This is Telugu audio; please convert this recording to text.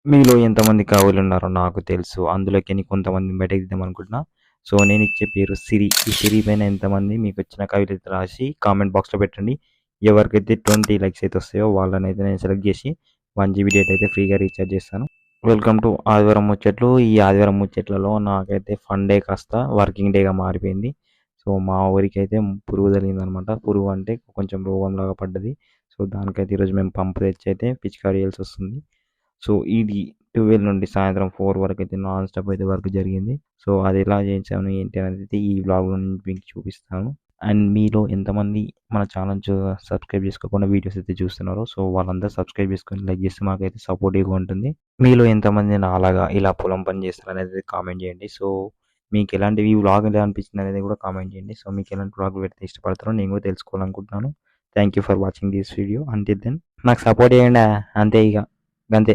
మీలో ఎంతమంది కవులున్నారో నాకు తెలుసు. అందులోకెళ్ళి కొంతమందిని బయటకి తీద్దామనుకుంటున్నా. సో, నేనిచ్చే పేరు సిరి. ఈ సిరి పైన ఎంతమంది మీకొచ్చిన కవితలు రాసి కామెంట్ బాక్స్‌లో పెట్టండి. ఎవరికైతే 20 లైక్స్ అయితే వస్తాయో వాళ్ళనైతే నేను సెలెక్ట్ చేసి 1 జీబీ డేటా అయితే ఫ్రీగా రీచార్జ్ చేస్తాను. వెల్కమ్ టు ఆదివారం ముచ్చట్లు. ఈ ఆదివారం ముచ్చట్లలో నాకైతే ఫన్ డే కాస్త వర్కింగ్ డేగా మారిపోయింది. సో, మా ఊరికైతే పురుగు తగిలిందనమాట. పురుగు అంటే కొంచెం రోగంలాగా పడ్డది. సో, దానికైతే ఈరోజు మేము పంపు తెచ్చైతే పిచికారీ చేయాల్సొస్తుంది. సో, ఇది 12 నుండి సాయంత్రం 4 వరకైతే నాన్ స్టాప్ అయితే వర్క్ జరిగింది. సో, అది ఎలా చేశాను ఏంటి అనేది ఈ వ్లాగ్‌లో నేను మీకు చూపిస్తాను. అండ్ మీలో ఎంతమంది మన ఛానెల్ సబ్స్క్రైబ్ చేసుకోకుండా వీడియోస్ అయితే చూస్తున్నారో, సో, వాళ్ళందరూ సబ్స్క్రైబ్ చేసుకొని లైక్ చేస్తే మాకైతే సపోర్టివ్‌గా ఉంటుంది. మీలో ఎంతమంది నాలాగా ఇలా పొలం పని చేస్తారనేది కామెంట్ చేయండి. సో, మీకు ఎలాంటివి ఈ వ్లాగ్ ఎలా అనిపించింది అనేది కూడా కామెంట్ చేయండి. సో, మీకు ఎలాంటి వ్లాగ్ పెడితే ఇష్టపడతారో నేను కూడా తెలుసుకోవాలనుకుంటున్నాను. Thank you for watching this video. Until then నాకు సపోర్ట్ చేయండి. అంతే ఇక. గంతే.